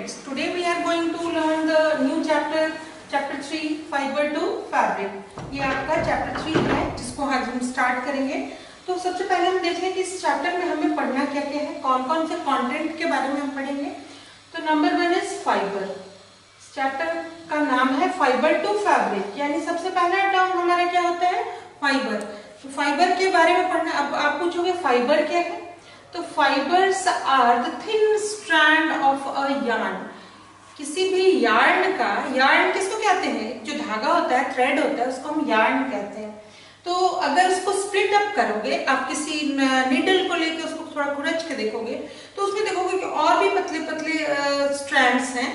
students, today we are going to learn the new chapter, chapter 3, fiber to fabric. ये आपका chapter 3 है जिसको आज हम स्टार्ट करेंगे। तो सबसे पहले हम देख लें कि इस चैप्टर में हमें पढ़ना क्या क्या है, कौन कौन से कंटेंट के बारे में हम पढ़ेंगे। तो नंबर 1 इज फाइबर। इस चैप्टर का नाम है फाइबर टू फैब्रिक, यानी सबसे पहला टर्म हमारा क्या होता है, फाइबर। तो फाइबर के बारे में पढ़ना। अब आप पूछोगे फाइबर क्या है, तो fibres are the thin strand of a yarn. किसी भी यार्न का, यार्न किसको कहते हैं, जो धागा होता है, थ्रेड होता है, उसको हम यार्न कहते हैं। तो अगर उसको स्प्लिट अप करोगे, आप किसी नीडल को लेके उसको थोड़ा खुरच के देखोगे, तो उसमें देखोगे कि और भी पतले पतले स्ट्रैंड्स हैं,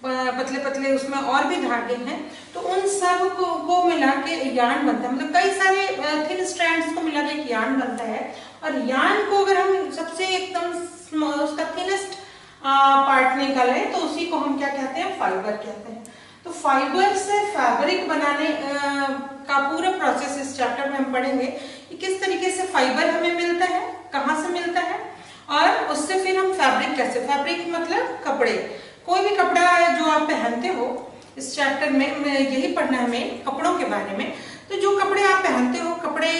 पतले पतले उसमें और भी धागे हैं। तो उन सब को मिला के यार्न बनता है, मतलब कई सारे थिन स्ट्रैंड्स को मिला के यार्न बनता है। और यार्न को अगर हम सबसे एकदम उसका थिनेस्ट पार्ट निकाले तो उसी को हम क्या कहते हैं, फाइबर कहते हैं। तो फाइबर से फैब्रिक बनाने का पूरा प्रोसेस इस चैप्टर में हम पढ़ेंगे कि किस तरीके से फाइबर हमें मिलता है, कहाँ से मिलता है, और उससे फिर हम फैब्रिक कैसे, फैब्रिक मतलब कपड़े, कोई भी कपड़ा जो आप पहनते हो। इस चैप्टर में यही पढ़ना है हमें कपड़ों के बारे में। तो जो कपड़े आप पहनते हो, कपड़े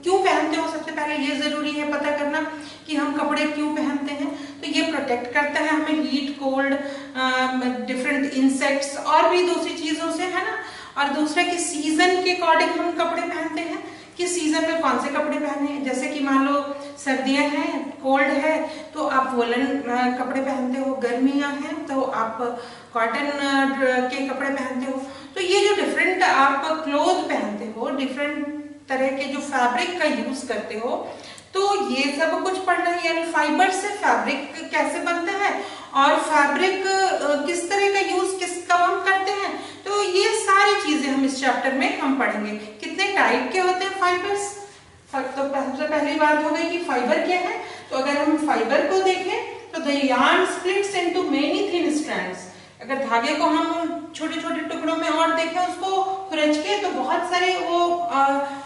क्यों पहनते हो, सबसे पहले ये जरूरी है पता करना कि हम कपड़े क्यों पहनते हैं। तो ये प्रोटेक्ट करता है हमें हीट, कोल्ड, डिफरेंट इंसेक्ट्स और भी दूसरी चीजों से, है ना। और दूसरा कि सीजन के अकॉर्डिंग हम कपड़े पहनते हैं, कि सीजन में कौन से कपड़े पहने हैं। जैसे कि मान लो सर्दियां हैं, कोल्ड है, तो आप वोलन कपड़े पहनते हो, गर्मियां हैं तो आप कॉटन के कपड़े पहनते हो। तो ये जो डिफरेंट आप क्लोथ पहनते हो, डिफरेंट तरह के जो फैब्रिक का यूज करते हो, तो ये सब कुछ पढ़ना है। यानी फाइबर से फैब्रिक कैसे बनता है और फैब्रिक किस तरह का यूज कब हम करते हैं, तो ये सारी चीजें हम इस चैप्टर में हम पढ़ेंगे। कितने टाइप के होते हैं फाइबर्स, तो सबसे पहली बात हो गई कि फाइबर क्या है। तो अगर हम फाइबर को देखें तो the yarn splits into many thin strands. अगर धागे को हम छोटे छोटे टुकड़ों में और देखें, उसको खुरच के, तो बहुत सारे वो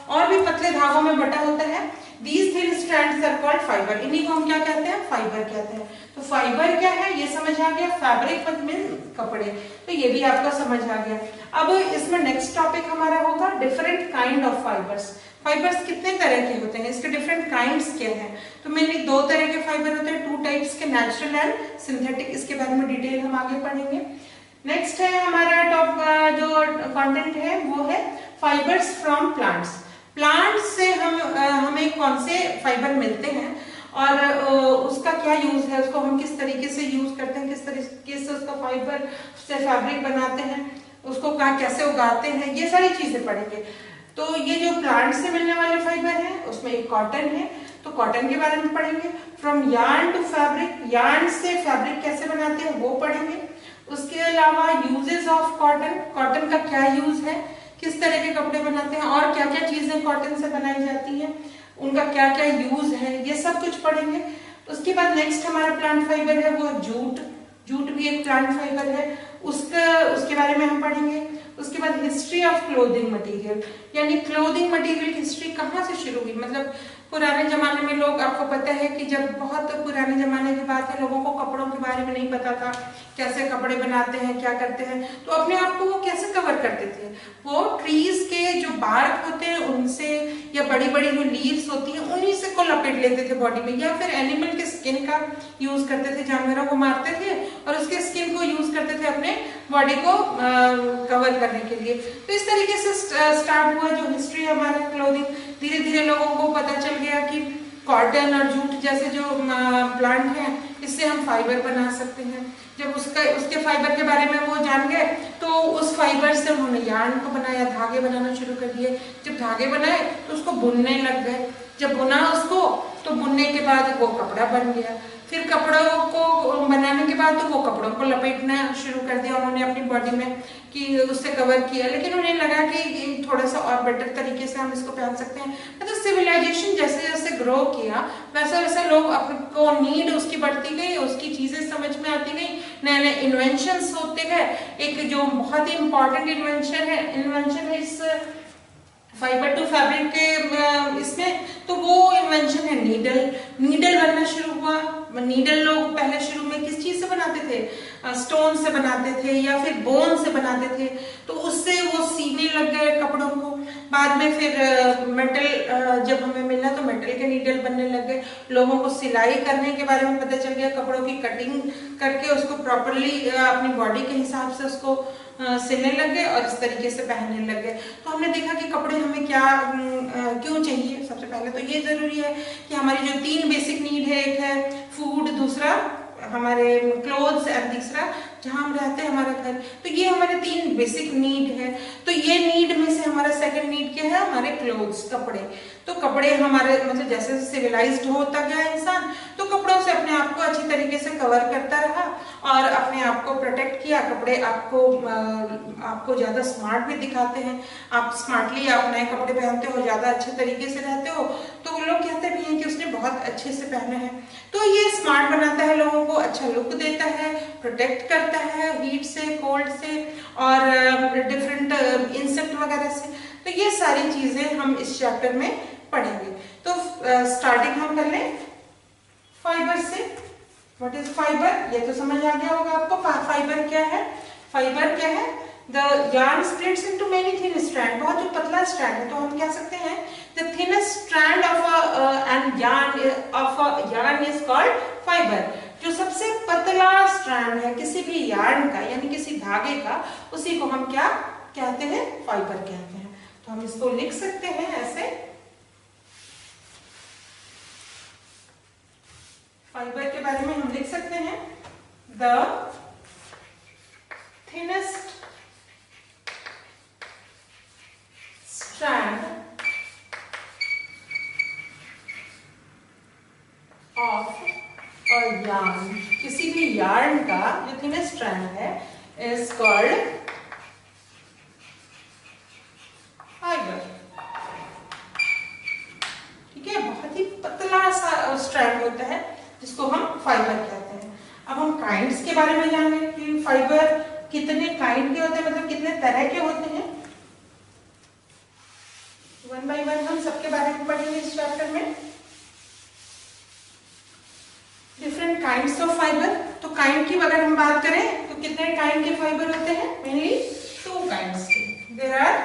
और भी पतले धागों में बटा होता है। These thin strands are called fiber. इन्हीं को हम क्या कहते हैं, फाइबर कहते हैं। तो फाइबर क्या है ये समझ आ गया, फैब्रिक मींस कपड़े, तो ये भी आपका समझ आ गया। अब इसमें नेक्स्ट टॉपिक हमारा होगा different kind of fibres. Fibres कितने तरह के होते हैं, इसके डिफरेंट काइंड्स क्या हैं। तो मेनली दो तरह के फाइबर होते हैं, 2 टाइप्स के, नेचुरल एंड सिंथेटिक। इसके बारे में डिटेल हम आगे पढ़ेंगे। नेक्स्ट है हमारा टॉप जो कंटेंट है वो है फाइबर्स फ्रॉम प्लांट्स। प्लांट से हमें कौन से फाइबर मिलते हैं और उसका क्या यूज है, उसको हम किस तरीके से यूज करते हैं, किस तरीके से उसका फाइबर से फैब्रिक बनाते हैं, उसको कहाँ कैसे उगाते हैं, ये सारी चीजें पढ़ेंगे। तो ये जो प्लांट से मिलने वाले फाइबर है उसमें एक कॉटन है, तो कॉटन के बारे में पढ़ेंगे। From yarn to fabric, yarn से फैब्रिक कैसे बनाते हैं वो पढ़ेंगे। उसके अलावा यूजेस ऑफ कॉटन, कॉटन का क्या यूज है, किस तरह के कपड़े बनाते हैं और क्या क्या चीजें कॉटन से बनाई जाती हैं, उनका क्या क्या यूज है, ये सब कुछ पढ़ेंगे। उसके बाद नेक्स्ट हमारा प्लांट फाइबर है वो जूट। जूट भी एक प्लांट फाइबर है, उसके बारे में हम पढ़ेंगे। उसके बाद हिस्ट्री ऑफ क्लोथिंग मटेरियल, यानी क्लोथिंग मटेरियल की हिस्ट्री कहाँ से शुरू हुई। मतलब पुराने जमाने में लोग, आपको पता है कि जब बहुत पुराने जमाने की बात है, लोगों को कपड़ों के बारे में नहीं पता था, कैसे कपड़े बनाते हैं, क्या करते हैं, तो अपने आप को वो कैसे कवर करते थे। वो ट्रीज के जो बार्क होते हैं उनसे, या बड़ी बड़ी जो लीव्स होती हैं उन्हीं से को लपेट लेते थे बॉडी में, या फिर एनिमल के स्किन का यूज करते थे, जानवरों को मारते थे और उसके स्किन को यूज करते थे अपने बॉडी को कवर करने के लिए। तो इस तरीके से स्टार्ट हुआ जो हिस्ट्री हमारा क्लोथिंग। धीरे धीरे लोगों को पता चल गया कि कॉटन और जूट जैसे जो प्लांट हैं, इससे हम फाइबर बना सकते हैं। जब उसके फाइबर के बारे में वो जान गए, तो उस फाइबर से उन्होंने यार्न को बनाया, धागे बनाना शुरू कर दिए। जब धागे बनाए तो उसको बुनने लग गए, जब बुना उसको तो बुनने के बाद वो कपड़ा बन गया। फिर कपड़ों को बनाने के बाद तो वो कपड़ों को लपेटना शुरू कर दिया उन्होंने अपनी बॉडी में, कि उससे कवर किया। लेकिन उन्हें लगा कि थोड़ा सा और बेटर तरीके से हम इसको पहन सकते हैं। मतलब सिविलाइजेशन जैसे जैसे ग्रो किया, वैसे वैसे लोग आपको नीड उसकी बढ़ती गई, उसकी चीजें समझ में आती गई, नए नए इन्वेंशंस होते गए। एक जो बहुत ही इंपॉर्टेंट इन्वेंशन है इस फाइबर टू फैब्रिक के इसमें, तो वो इन्वेंशन है नीडल। नीडल बनना शुरू हुआ। नीडल लोग पहले शुरू में किस चीज से बनाते थे, स्टोन से बनाते थे या फिर बोन से बनाते थे, तो उससे वो सीने लग गए कपड़ों को। बाद में फिर मेटल जब हमें मिला तो मेटल के नीडल बनने लग गए। लोगों को सिलाई करने के बारे में पता चल गया, कपड़ों की कटिंग करके उसको प्रॉपरली अपनी बॉडी के हिसाब से उसको सिलने लग गए और इस तरीके से पहनने लग गए। तो हमने देखा कि कपड़े हमें क्या क्यों चाहिए। सबसे पहले तो ये जरूरी है कि हमारी जो 3 बेसिक नीड है, एक है फूड, दूसरा हमारे क्लोथ्स एंड तीसरा जहां हम रहते हैं हमारा घर। तो ये हमारे 3 बेसिक नीड है। तो ये नीड में से हमारा सेकंड नीड क्या है, हमारे क्लोथ्स, कपड़े। तो कपड़े हमारे मतलब जैसे सिविलाइज्ड होता गया इंसान, तो कपड़ों से अपने आप को अच्छी तरीके से कवर करता रहा और अपने आप को प्रोटेक्ट किया। कपड़े आपको ज्यादा स्मार्ट भी दिखाते हैं। आप स्मार्टली आप नए कपड़े पहनते हो, ज्यादा अच्छे तरीके से रहते हो, तो वो लोग कहते भी हैं कि उसने बहुत अच्छे से पहना है। तो ये स्मार्ट बनाता है लोगों को, अच्छा लुक देता है, प्रोटेक्ट करता है हीट से, कोल्ड से और डिफरेंट इंसेक्ट वगैरह से। तो ये सारी चीजें हम इस चैप्टर में पढ़ेंगे। तो स्टार्टिंग हम कर लें फाइबर से। व्हाट इज फाइबर, ये तो समझ आ गया होगा आपको। फाइबर क्या है? फाइबर क्या है? The yarn splits into many thin strand। बहुत जो पतला स्ट्रैंड है, तो हम कह सकते हैं the thinnest strand of a yarn is called fiber। जो सबसे पतला स्ट्रैंड है किसी भी यार्न का, यानी किसी धागे का, उसी को हम क्या कहते हैं? फाइबर कहते हैं। तो हम इसको लिख सकते हैं ऐसे, फाइबर के बारे में हम लिख सकते हैं the thinnest strand of a yarn। किसी भी यार्न का जो थिनेस्ट स्ट्रैंड है is called फाइबर। ठीक है, बहुत ही पतला सा स्ट्रैंड होता है जिसको हम फाइबर कहते हैं। अब हम काइंड्स के बारे में जानेंगे कि फाइबर कितने काइंड के होते हैं, मतलब कितने तरह के होते हैं। वन बाय वन हम सबके बारे में पढ़ेंगे इस चैप्टर में। Different kinds of fibre. तो काइंड की अगर हम बात करें तो कितने काइंड के फाइबर होते हैं? मेनली 2 काइंड्स के। There are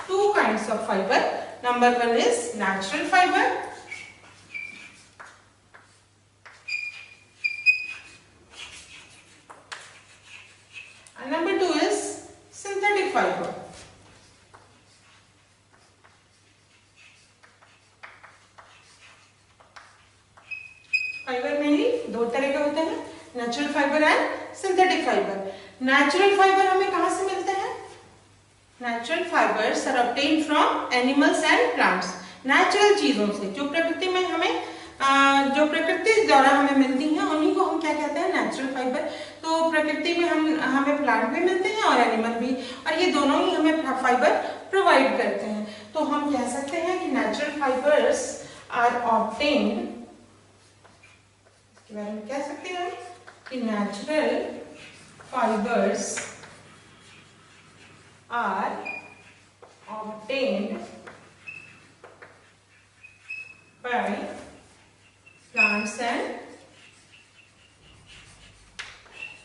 2 kinds of fibre. Number 1 is natural fibre and number 2 is synthetic fiber। Fibre mainly 2 तरह के होते हैं, natural fibre and synthetic fibre. Natural fibre हमें कहां से मिलते हैं? Natural fibres are obtained from animals and plants. Natural चीजों से, जो प्रकृति में हमें जो प्रकृति द्वारा हमें मिलती हैं, उन्हीं को हम क्या कहते हैं? Natural fibre. तो प्रकृति में हमें प्लांट भी मिलते हैं और एनिमल भी, और ये दोनों ही हमें फाइबर प्रोवाइड करते हैं। तो हम कह सकते हैं कि नेचुरल फाइबर्स आर ऑब्टेन्ड, इसके बारे में कह सकते हैं कि natural fibres are obtained by plants and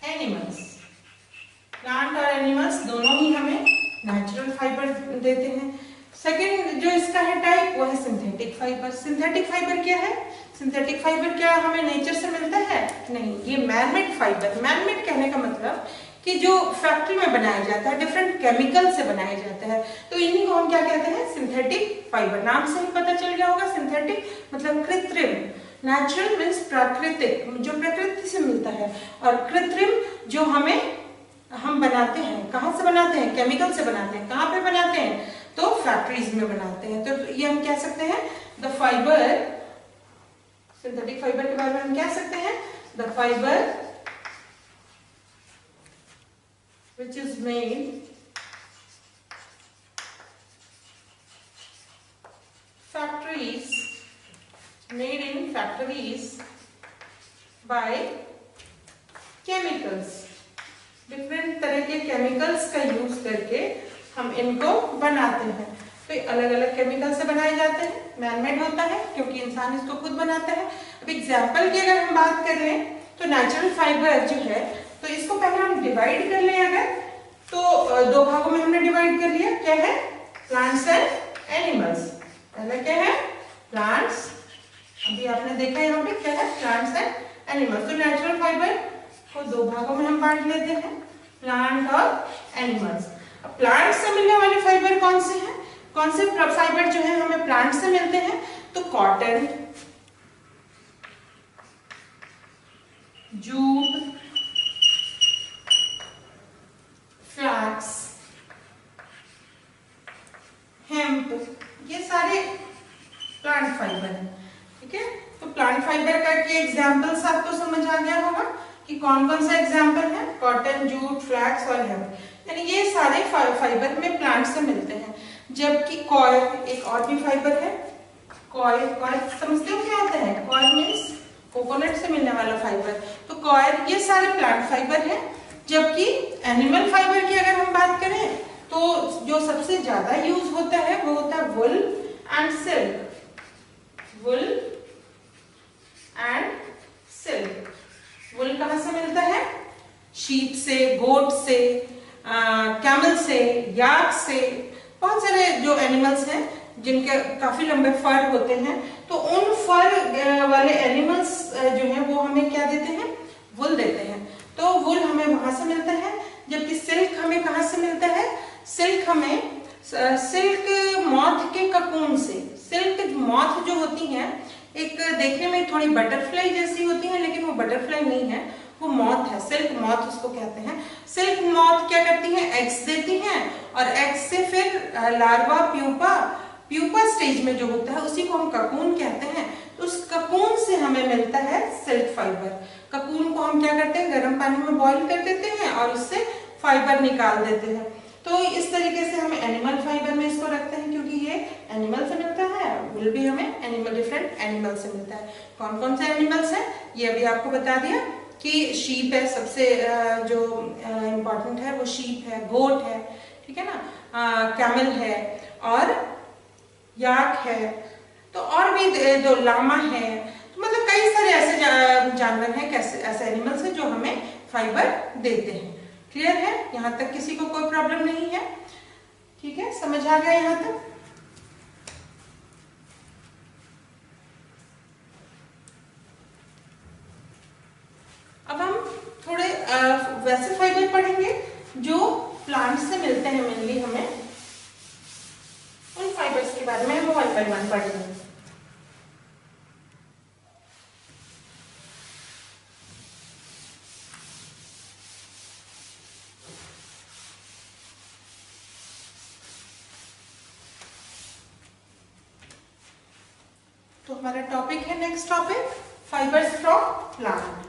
animals। Plant और एनिमल्स दोनों ही हमें नेचुरल फाइबर देते हैं। सेकंड जो इसका है टाइप, वो है सिंथेटिक फाइबर। सिंथेटिक फाइबर क्या है? सिंथेटिक फाइबर क्या हमें नेचर से मिलता है? नहीं, ये मैनमेड फाइबर। मैनमेड कहने का मतलब कि जो फैक्ट्री में बनाया जाता है, डिफरेंट केमिकल से बनाया जाता है, तो इन्हीं को हम क्या कहते हैं? Synthetic fibre. नाम से ही पता चल गया होगा, सिंथेटिक मतलब कृत्रिम। नेचुरल मीन्स प्राकृतिक, जो प्रकृति से मिलता है, और कृत्रिम जो हम बनाते हैं। कहाँ से बनाते हैं? केमिकल से बनाते हैं। कहाँ पे बनाते हैं? तो फैक्ट्रीज में बनाते हैं। तो ये हम कह सकते हैं द फाइबर, सिंथेटिक फाइबर के बारे में हम कह सकते हैं the fibre which is made in factories by chemicals। Different तरह के केमिकल्स का यूज करके हम इनको बनाते हैं। तो अलग अलग केमिकल से बनाए जाते हैं, मैनमेड होता है क्योंकि इंसान इसको खुद बनाता है। अब एग्जाम्पल की अगर हम बात कर लें तो नेचुरल फाइबर जो है तो इसको पहले हम डिवाइड कर लें अगर, तो दो भागों में हमने डिवाइड कर लिया। क्या है? Plants and animals. पहला क्या है? प्लांट्स, अभी आपने देखा यहाँ पे क्या है? Plants and animals. तो नेचुरल फाइबर को दो भागों में हम बांट लेते हैं, प्लांट और एनिमल्स। अब प्लांट से मिलने वाले फाइबर कौन से हैं? कौन से फाइबर जो है हमें प्लांट से मिलते हैं? तो कॉटन, जूट, फ्लैक्स, हेम्प, ये सारे प्लांट फाइबर हैं। ठीक है, तो प्लांट फाइबर का के एग्जांपल्स आपको समझ आ गया होगा कि कौन कौन सा एग्जांपल है? कॉटन, जूट, फ्लैक्स और हेम्प, यानी ये सारे फाइबर में प्लांट से मिलते हैं। जबकि कॉयर एक और भी फाइबर है, कॉयर, कॉयर समझते हो क्या होता है? कॉयर मीन्स कोकोनट से मिलने वाला फाइबर। तो कॉयर, ये सारे प्लांट फाइबर हैं। जबकि एनिमल फाइबर की अगर हम बात करें तो जो सबसे ज्यादा यूज होता है वो होता है wool and silk. Wool and silk. Wool कहां से मिलता है? शीप से, गोट से, कैमल से, याक से, बहुत सारे जो एनिमल्स हैं जिनके काफी लंबे फर होते हैं, तो उन फर वाले एनिमल्स जो हैं वो हमें क्या देते हैं? वुल देते हैं। तो वुल हमें वहां से मिलता है। जबकि सिल्क हमें कहां से मिलता है? सिल्क हमें सिल्क मॉथ के ककून से। सिल्क मॉथ जो होती हैं एक देखने में थोड़ी बटरफ्लाई जैसी होती है, लेकिन वो बटरफ्लाई नहीं है, वो मॉथ है, सिल्क मॉथ उसको कहते हैं। सिल्क मॉथ क्या करती हैं? एग्स देती हैं और एग्स से फिर लार्वा, प्यूपा स्टेज में जो होता है उसी को हम ककून कहते हैं। तो उस ककून से हमें मिलता है सिल्क फाइबर। ककून को हम क्या करते हैं? गर्म पानी में बॉईल कर देते हैं और उससे फाइबर निकाल देते हैं। तो इस तरीके से हम एनिमल फाइबर में इसको रखते हैं, क्योंकि ये एनिमल से मिलता है। वुल भी हमें एनिमल, डिफरेंट एनिमल से मिलता है। कौन कौन से एनिमल्स हैं ये अभी आपको बता दिया कि शीप है सबसे जो इम्पोर्टेंट है, वो शीप है, गोट है, ठीक है ना, कैमल है और याक है, तो और भी दो लामा है। तो मतलब कई सारे ऐसे जानवर हैं, कैसे ऐसे एनिमल्स हैं जो हमें फाइबर देते हैं। क्लियर है? यहाँ तक किसी को कोई प्रॉब्लम नहीं है? ठीक है, समझ आ गया यहाँ तक? अब हम थोड़े वैसे फाइबर पढ़ेंगे जो प्लांट से मिलते हैं मेनली हमें। उन फाइबर्स के बारे में हम वन बाय वन पढ़ेंगे। तो हमारा टॉपिक है, next topic, fibres from plant.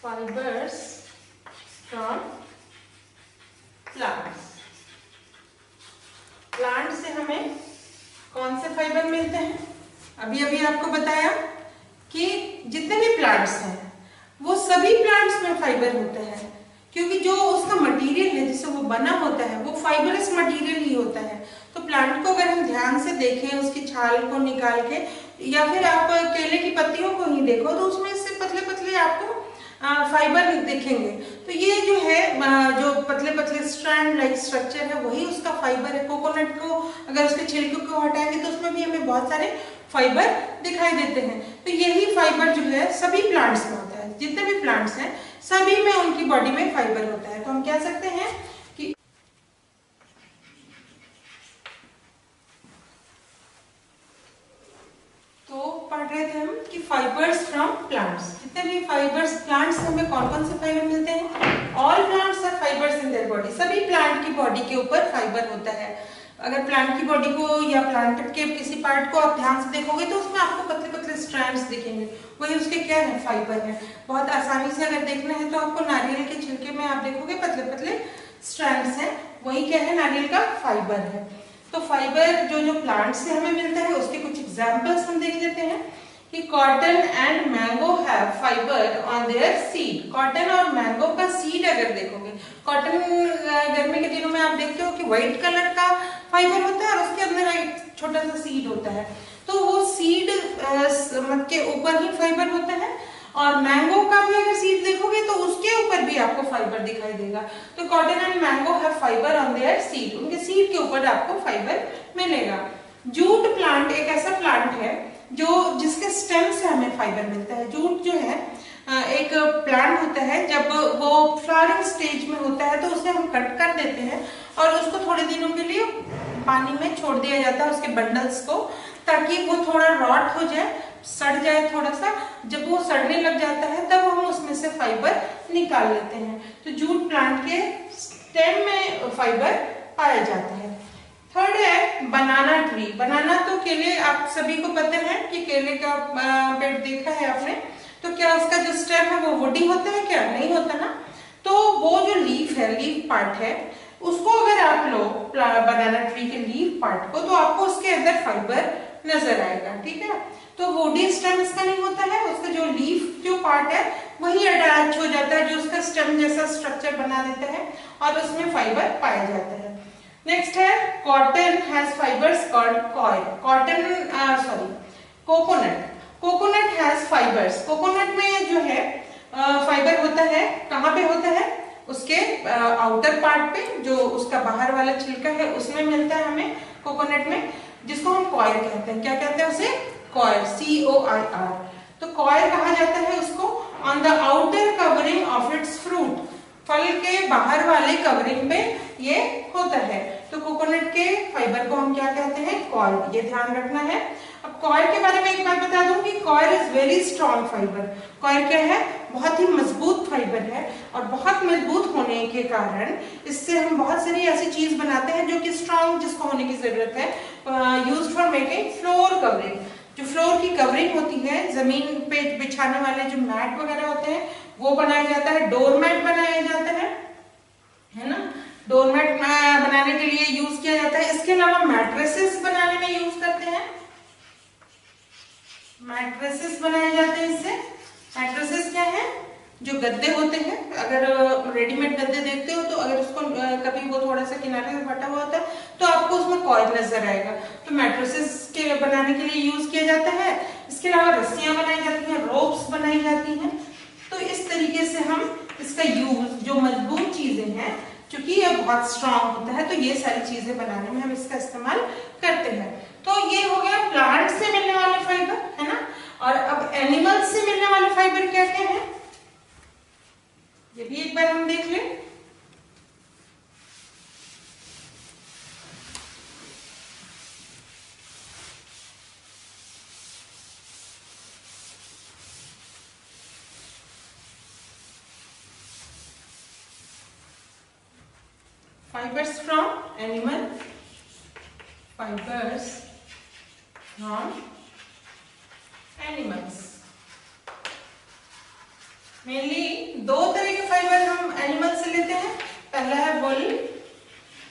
Fibres from plants. Plant से हमें कौन से फाइबर मिलते हैं? अभी अभी आपको बताया कि जितने भी प्लांट्स हैं वो सभी प्लांट्स में फाइबर होता है, क्योंकि जो उसका मटेरियल है जिससे वो बना होता है वो फाइबरस मटेरियल ही होता है। तो प्लांट को अगर हम ध्यान से देखें, उसकी छाल को निकाल के, या फिर आप केले की पत्तियों को ही देखो, तो उसमें से पतले पतले आपको फाइबर दिखेंगे। तो ये जो है जो पतले पतले स्ट्रैंड लाइक स्ट्रक्चर है वही उसका फाइबर है। कोकोनट को अगर उसके छिलके को हटाएंगे तो उसमें भी हमें बहुत सारे फाइबर दिखाई देते हैं। तो यही फाइबर जो है सभी प्लांट्स में होता है। जितने भी प्लांट्स हैं सभी में उनकी बॉडी में फाइबर होता है। तो हम कह सकते हैं कि तो पढ़ रहे थे हम कि फाइबर्स फ्रॉम प्लांट्स, जितने भी फाइबर्स प्लांट्स से हमें कौन कौन से फाइबर मिलते हैं? All plants are fibres in their body. सभी प्लांट की बॉडी के ऊपर फाइबर होता है। अगर प्लांट की बॉडी को या प्लांट के किसी पार्ट को आप ध्यान से देखोगे तो उसमें आपको पतले पतले स्ट्रैंड्स दिखेंगे, वही उसके क्या है? फाइबर है। बहुत आसानी से अगर देखना है तो आपको नारियल के छिलके में आप देखोगे पतले पतले स्ट्रैंड्स हैं, वही क्या है? नारियल का फाइबर है। तो फाइबर जो जो प्लांट से हमें मिलता है उसके कुछ एग्जांपल्स हम देख लेते हैं कि cotton and mango have fibre on their seed. Cotton और मैंगो का सीड अगर देखोगे, कॉटन गर्मी के दिनों में आप देखते हो कि व्हाइट कलर का फाइबर होता है और उसके अंदर एक छोटा सा सीड होता है, तो वो सीड के ऊपर ही फाइबर होता है। और मैंगो का भी अगर सीड देखोगे तो उसके ऊपर भी आपको फाइबर दिखाई देगा। तो cotton and mango have fibre on their seed, उनके सीड के ऊपर आपको फाइबर मिलेगा। जूट प्लांट एक ऐसा प्लांट है जो जिसके स्टेम से हमें फाइबर मिलता है। जूट जो है एक प्लांट होता है, जब वो फ्लावरिंग स्टेज में होता है तो उसे हम कट कर देते हैं और उसको थोड़े दिनों के लिए पानी में छोड़ दिया जाता है, उसके बंडल्स को, ताकि वो थोड़ा रॉट हो जाए, सड़ जाए थोड़ा सा। जब वो सड़ने लग जाता है तब हम उसमें से फाइबर निकाल लेते हैं। तो जूट प्लांट के स्टेम में फाइबर पाया जाता है। थर्ड है बनाना ट्री। बनाना तो केले, आप सभी को पता है कि केले का पेड़ देखा है आपने, तो क्या उसका जो स्टेम है वो वुडी होता है क्या? नहीं होता ना। तो वो जो लीफ है, लीफ पार्ट है, उसको अगर आप लो बनाना ट्री के लीफ पार्ट को, तो आपको उसके अंदर फाइबर नजर आएगा, ठीक है। तो वुडी स्टेम इसका नहीं होता है, उसका जो लीफ जो पार्ट है वही अटैच हो जाता है, जो उसका स्टेम जैसा स्ट्रक्चर बना देता है और उसमें फाइबर पाया जाता है। नेक्स्ट है cotton has fibres called coil. Cotton coconut. Coconut has fibres. Coconut में जो है फाइबर होता है, कहाँ पे होता है? उसके आउटर पार्ट पे, जो उसका बाहर वाला छिलका है उसमें मिलता है हमें कोकोनट में, जिसको हम कॉयल कहते हैं। क्या कहते हैं उसे? Coil, COIL। तो कॉयल कहा जाता है उसको on the outer covering of its fruit. फल के बाहर वाले कवरिंग पे ये होता है। तो कोकोनट के फाइबर को हम क्या कहते हैं? कॉयल। ये ध्यान रखना है। अब कॉयल के बारे में एक बात बता दूं कि coil is very strong fibre. Coil क्या है? बहुत ही मजबूत फाइबर है, और बहुत मजबूत होने के कारण इससे हम बहुत सारी ऐसी चीज बनाते हैं जो कि स्ट्रॉन्ग जिसको होने की जरूरत है। Used for making floor covering. जो फ्लोर की कवरिंग होती है, जमीन पे बिछाने वाले जो मैट वगैरह होते हैं वो बनाया जाता है। डोरमैट बनाया जाता है ना। डोरमैट बनाने के लिए यूज किया जाता है। इसके अलावा मैट्रेसेस बनाने में यूज करते हैं। मैट्रेसेस बनाए जाते हैं इससे। मैट्रेसेस क्या है? जो गद्दे होते हैं, अगर रेडीमेड गद्दे देखते हो तो अगर उसको कभी वो थोड़ा सा किनारे से फटा हुआ होता है तो आपको उसमें कॉइल नजर आएगा। तो मैट्रेसेस के बनाने के लिए यूज किया जाता है। इसके अलावा रस्सियां बनाई जाती हैं, रोप्स बनाई जाती हैं। तो इस तरीके से हम इसका यूज, जो मजबूत चीजें हैं, क्योंकि ये बहुत स्ट्रांग होता है, तो ये सारी चीजें बनाने में हम इसका इस्तेमाल करते हैं। तो ये हो गया प्लांट से मिलने वाले फाइबर, है ना। और अब एनिमल से मिलने वाले फाइबर क्या क्या है, ये भी एक बार हम देख लें। Fibers from animal, fibers from animals। Mainly दो तरह के फाइबर हम एनिमल से लेते हैं। पहला है wool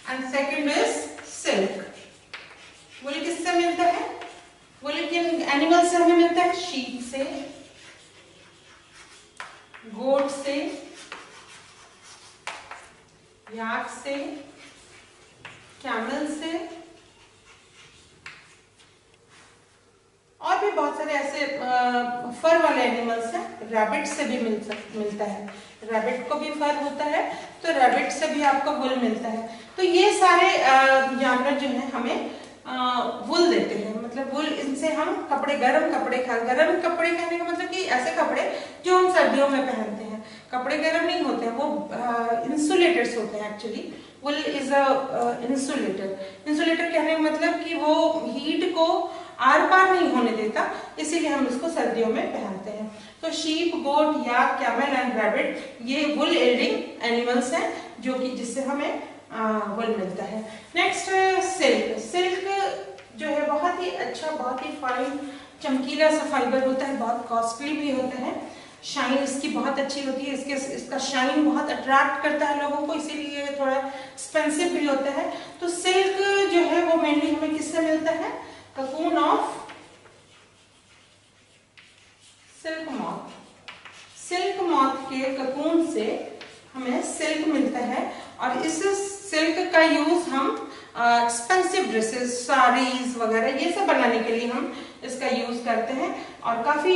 and second is silk. वुल किससे मिलता है? वुल किन एनिमल से हमें मिलता है? शीप से, गोट से, याक से, कैमल से, और भी बहुत सारे ऐसे फर वाले एनिमल्स हैं। रैबिट से भी मिलता है। रैबिट को भी फर होता है, तो रैबिट से भी आपको वुल मिलता है। तो ये सारे जानवर जो है हमें वुल देते हैं। मतलब वुल, इनसे हम कपड़े, गर्म कपड़े कहने का मतलब कि ऐसे कपड़े जो हम सर्दियों में पहनते हैं। कपड़े गर्म नहीं होते हैं, वो इंसुलेटर्स होते हैं actually. Wool is a insulator. Insulator कहने का मतलब कि वो हीट को आर पार नहीं होने देता, इसीलिए हम इसको सर्दियों में पहनते हैं। तो sheep, goat, yak, camel and rabbit ये वुल यील्डिंग एनिमल्स हैं, जो कि जिससे हमें वुल मिलता है। Next silk. सिल्क जो है बहुत ही अच्छा, बहुत ही फाइन चमकीला सा फाइबर होता है, बहुत कॉस्टली भी होता है। शाइन इसकी बहुत अच्छी होती है, इसका शाइन बहुत अट्रैक्ट करता है लोगों को, इसीलिए थोड़ा एक्सपेंसिव भी होता है। तो सिल्क जो है वो मेनली हमें किससे मिलता है? Cocoon of silk moth. Silk moth के ककून से हमें सिल्क मिलता है, और इस सिल्क का यूज हम एक्सपेंसिव ड्रेसेस, साड़ीज वगैरह ये सब बनाने के लिए हम इसका यूज करते हैं और काफी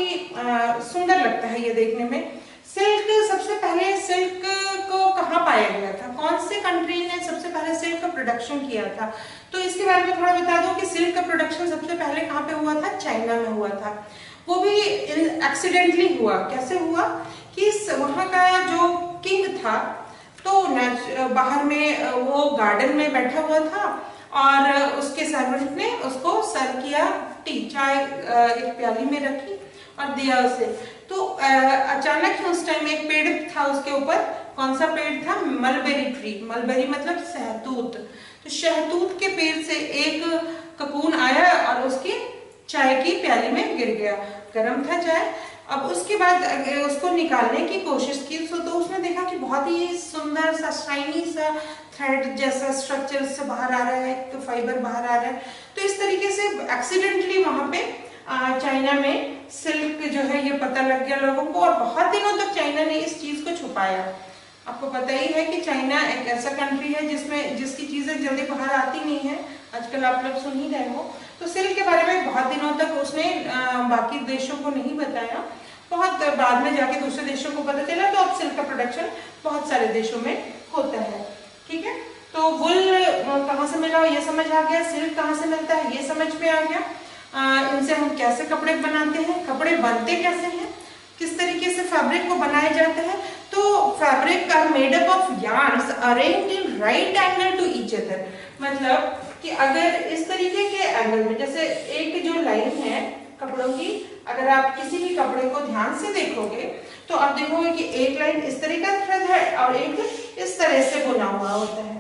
सुंदर लगता है ये देखने में। सिल्क, सबसे पहले सिल्क को कहाँ पाया गया था, कौन से कंट्री ने सबसे पहले सिल्क का प्रोडक्शन किया था, तो इसके बारे में थोड़ा बता दूं कि सिल्क का प्रोडक्शन सबसे पहले कहाँ पे हुआ था, चाइना में हुआ था। वो भी एक्सीडेंटली हुआ। कैसे हुआ कि वहाँ का जो किंग था तो बाहर में वो गार्डन में बैठा हुआ था और उसके सर्वेंट ने उसको सर्व किया टी, चाय एक प्याली में रखी और दिया उसे। तो अचानक ही उस टाइम एक पेड़ था उसके ऊपर, कौन सा पेड़ था, मलबेरी ट्री। मलबेरी मतलब शहतूत। तो शहतूत के पेड़ से एक ककून आया और उसकी चाय की प्याली में गिर गया। गर्म था चाय। अब उसके बाद उसको निकालने की कोशिश की तो उसने देखा कि बहुत ही सुंदर सा शाइनी सा थ्रेड जैसा स्ट्रक्चर उससे बाहर आ रहा है, तो फाइबर बाहर आ रहा है। तो इस तरीके से एक्सीडेंटली वहां पे चाइना में सिल्क जो है ये पता लग गया लोगों को और बहुत दिनों तक चाइना ने इस चीज को छुपाया। आपको पता ही है कि चाइना एक ऐसा कंट्री है जिसकी चीजें जल्दी बाहर आती नहीं है। आजकल आप लोग सुन ही रहे हो। तो सिल्क के बारे में बहुत दिनों तक उसने बाकी देशों को नहीं बताया। बहुत बाद में जाके दूसरे देशों को पता चला, तो अब सिल्क का प्रोडक्शन बहुत सारे देशों में होता है। ठीक है, तो वुल कहाँ से मिला ये समझ आ गया, सिल्क कहाँ से मिलता है ये समझ में आ गया। इनसे हम कैसे कपड़े बनाते हैं, कपड़े बनते कैसे हैं, किस तरीके से फैब्रिक को बनाया जाता है। तो fabric are made up of yarns arranged in right angle to each other. मतलब कि अगर इस तरीके के एंगल में, जैसे एक जो लाइन है कपड़ों की, अगर आप किसी भी कपड़े को ध्यान से देखोगे तो आप देखोगे कि एक लाइन इस तरह का थ्रेड है और एक इस तरह से बुना हुआ होता है।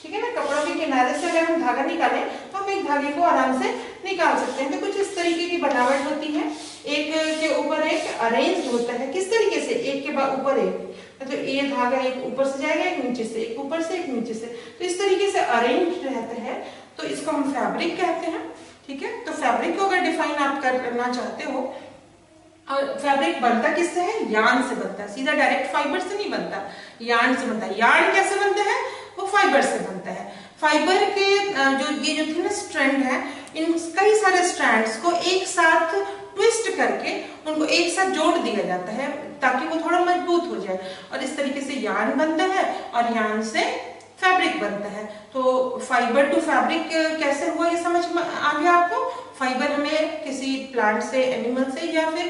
ठीक है ना, कपड़ों के किनारे से अगर हम धागा निकालें तो हम एक धागे को आराम से निकाल सकते हैं। तो कुछ इस तरीके की बनावट होती है, एक के ऊपर एक अरेंज होता है। किस तरीके से, एक के बाद ऊपर एक, मतलब ये धागा एक ऊपर से जाएगा, एक नीचे से, एक ऊपर से, एक नीचे से, तो इस तरीके से अरेंज रहता है। तो इसको हम फैब्रिक कहते हैं। ठीक है, तो फैब्रिक को अगर डिफाइन आप करना चाहते हो, और फैब्रिक बनता किससे है, यार्न से बनता है, सीधा डायरेक्ट फाइबर से नहीं बनता, यार्न से बनता है। यार्न कैसे बनता है, वो फाइबर से बनता है। फाइबर के जो थिन स्ट्रैंड है, इन कई सारे स्ट्रैंड्स को एक साथ ट्विस्ट करके उनको एक साथ जोड़ दिया जाता है ताकि वो थोड़ा मजबूत हो जाए, और इस तरीके से यार्न बनता है और यार्न से फैब्रिक बनता है। तो फाइबर टू फैब्रिक कैसे हुआ ये समझ में आ गया आपको। फाइबर हमें किसी प्लांट से, एनिमल से या फिर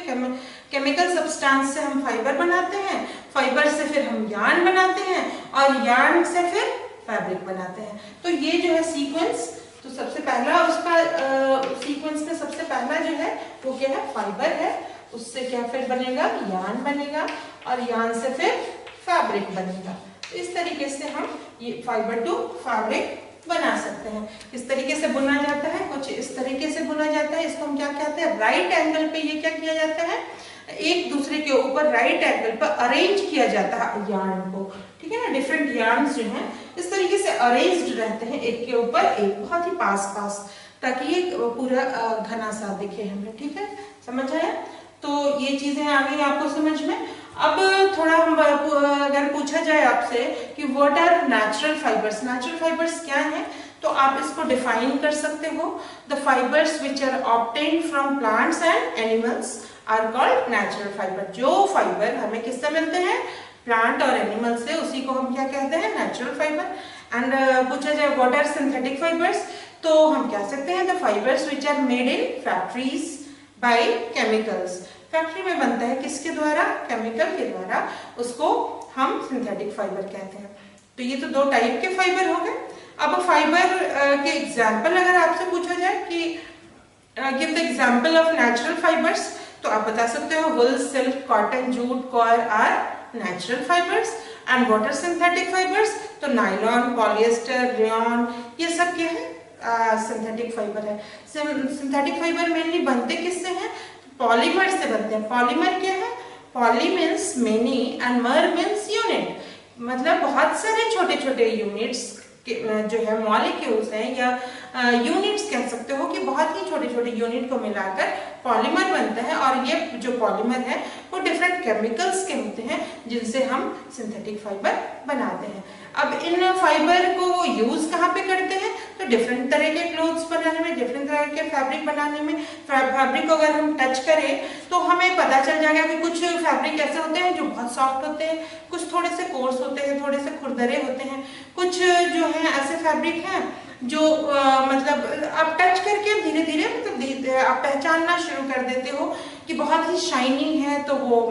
केमिकल सब्सटेंस से हम फाइबर बनाते हैं, फाइबर से फिर हम यार्न बनाते हैं और यार्न से फिर फैब्रिक बनाते हैं। तो ये जो है सीक्वेंस, तो सबसे पहला उसका सीक्वेंस में सबसे पहला जो है वो क्या है, फाइबर है। उससे क्या फिर बनेगा, यार्न बनेगा और यार्न से फिर फैब्रिक बनेगा। तो इस तरीके से हम ये फाइबर टू फैब्रिक बना सकते हैं। इस तरीके से बुना जाता है, कुछ इस तरीके से बुना जाता है। इसको हम क्या कहते हैं, राइट एंगल पे ये क्या किया जाता है, एक दूसरे के ऊपर राइट एंगल पर अरेंज किया जाता है यार्न को। ठीक है ना, डिफरेंट यार्न्स जो हैं इस तरीके से अरेंज्ड रहते हैं एक के ऊपर एक, बहुत ही पास पास, ताकि ये पूरा घना सा दिखे हमें। ठीक है, समझ आया। तो ये चीजें आ गई आपको समझ में। अब थोड़ा हम अगर पूछा जाए आपसे कि what are natural fibres, natural fibres क्या हैं, तो आप इसको डिफाइन कर सकते हो। The fibres which are obtained from plants and animals are called natural fibre. जो फाइबर हमें किससे मिलते हैं, प्लांट और एनिमल से, उसी को हम क्या कहते हैं, नेचुरल फाइबर। एंड पूछा जाए व्हाट आर सिंथेटिक फाइबर्स, तो हम कह सकते हैं the fibres which are made in factories by chemicals. Factory में बनता है किसके द्वारा, केमिकल के द्वारा, उसको हम सिंथेटिक फाइबर कहते हैं। तो ये तो दो टाइप के फाइबर हो गए। अब फाइबर के एग्जाम्पल अगर आपसे पूछा जाए कि give the example of natural fibres, तो आप बता सकते हो wool, silk, cotton, jute, coir are natural fibres. And what are synthetic fibres, तो नायलॉन, पॉलिएस्टर, रेयॉन, ये सब क्या है, सिंथेटिक फाइबर है। सिंथेटिक फाइबर मेनली बनते किससे हैं, पॉलीमर से बनते हैं। पॉलीमर क्या है, पॉली मीन्स मेनी एंड मर मीन्स यूनिट, मतलब बहुत सारे छोटे छोटे यूनिट्स जो है मॉलिक्यूल्स हैं या यूनिट्स कह सकते हो कि बहुत ही छोटे छोटे यूनिट को मिलाकर पॉलीमर बनता है। और ये जो पॉलीमर है वो डिफरेंट केमिकल्स के होते हैं जिनसे हम सिंथेटिक फाइबर बनाते हैं। अब इन फाइबर को यूज कहाँ पे करते हैं, तो तो डिफरेंट तरह के क्लोथ्स बनाने में, डिफरेंट तरह के फैब्रिक बनाने में, फैब्रिक को अगर हम टच करें तो हमें पता चल जाएगा कि कुछ फैब्रिक ऐसे होते हैं जो बहुत सॉफ्ट होते हैं, कुछ थोड़े से कोर्स होते हैं, थोड़े से खुरदरे होते हैं, कुछ जो है ऐसे फैब्रिक हैं जो मतलब आप टच करके धीरे धीरे मतलब आप पहचानना शुरू कर देते हो कि बहुत ही शाइनी है तो वो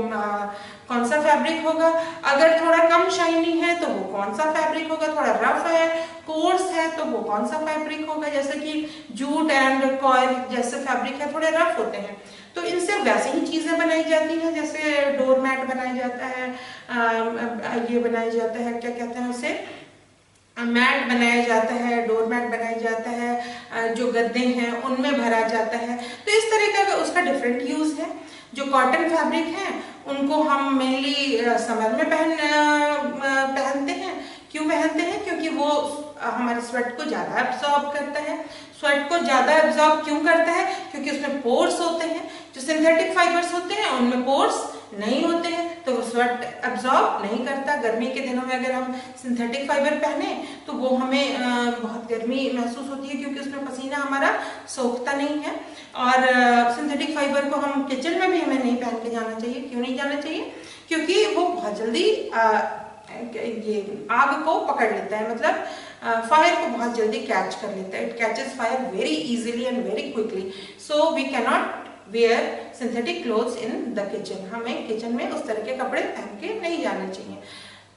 कौन सा फैब्रिक होगा, अगर थोड़ा कम शाइनी है तो वो कौन सा फैब्रिक होगा, थोड़ा रफ है, कोर्स है तो वो कौन सा फैब्रिक होगा। जैसे कि जूट एंड कॉयल जैसे फैब्रिक है थोड़े रफ होते हैं, तो इनसे वैसे ही चीजें बनाई जाती हैं, जैसे डोर मैट बनाया जाता है, ये बनाया जाता है, क्या कहते हैं उसे, मैट बनाया जाता है, डोर मैट बनाया जाता है, जो गद्दे हैं उनमें भरा जाता है। तो इस तरह का उसका डिफरेंट यूज है। जो कॉटन फैब्रिक है उनको हम मेनली समर में पहनते हैं। क्यों पहनते हैं? क्योंकि वो हमारे स्वेट को ज्यादा एब्जॉर्ब करता है। स्वेट को ज्यादा एब्जॉर्ब क्यों करता है? क्योंकि उसमें पोर्स होते हैं। जो सिंथेटिक फाइबर्स होते हैं उनमें पोर्स नहीं होते हैं, तो वो स्वेट एब्जॉर्ब नहीं करता। गर्मी के दिनों में अगर हम सिंथेटिक फाइबर पहने तो वो हमें बहुत गर्मी महसूस होती है, क्योंकि उसमें पसीना हमारा सोखता नहीं है। और सिंथेटिक फाइबर को हम किचन में भी हमें नहीं पहन के जाना चाहिए। क्यों नहीं जाना चाहिए? क्योंकि वो बहुत जल्दी ये आग को पकड़ लेता है, मतलब फायर को बहुत जल्दी कैच कर लेता है। It catches fire very easily and very quickly, so we can not wear synthetic clothes in the kitchen. हमें किचन में उस तरह के कपड़े पहन के नहीं जाने चाहिए।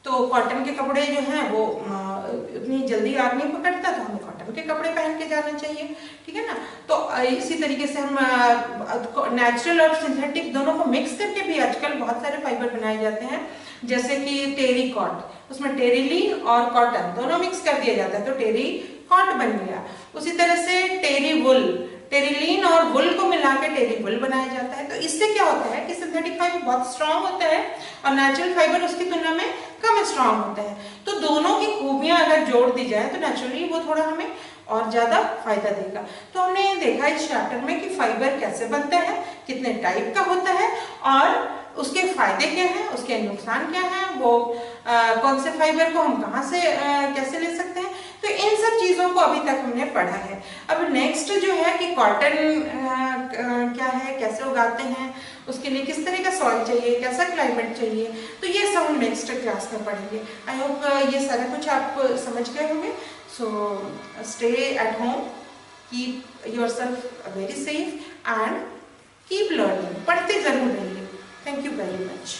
तो कॉटन के कपड़े जो हैं वो इतनी जल्दी आग नहीं पकड़ता, तो हमें कॉटन के कपड़े पहन के जाना चाहिए, ठीक है ना। तो इसी तरीके से हम नेचुरल और सिंथेटिक दोनों को मिक्स करके भी आजकल बहुत सारे फाइबर बनाए जाते हैं। जैसे कि टेरी कॉट, उसमें टेरिलीन और कॉटन दोनों मिक्स कर दिया जाता है तो टेरी कॉट बन गया। उसी तरह से टेरी वुल, टेरिलीन और वुल को मिला के टेरी वुल बनाया जाता है। तो इससे क्या होता है कि सिंथेटिक फाइबर बहुत स्ट्रांग होता है और नेचुरल फाइबर उसकी तुलना में कम स्ट्रांग होता है। तो दोनों की खूबियां अगर जोड़ दी जाए तो नेचुरली वो थोड़ा हमें और ज्यादा फायदा देगा। तो हमने देखा इस चैप्टर में कि फाइबर कैसे बनता है, कितने टाइप का होता है और उसके फायदे क्या हैं, उसके नुकसान क्या हैं, वो कौन से फाइबर को हम कहाँ से कैसे ले सकते हैं। तो इन सब चीजों को अभी तक हमने पढ़ा है। अब नेक्स्ट जो है कि कॉटन क्या है, कैसे उगाते हैं, उसके लिए किस तरह का सॉइल चाहिए, कैसा क्लाइमेट चाहिए, तो ये सब हम नेक्स्ट क्लास में पढ़ेंगे। आई होप ये सारा कुछ आप समझ गए होंगे। So stay at home, keep yourself very safe and keep learning. पढ़ते जरूर रहिए। Thank you very much.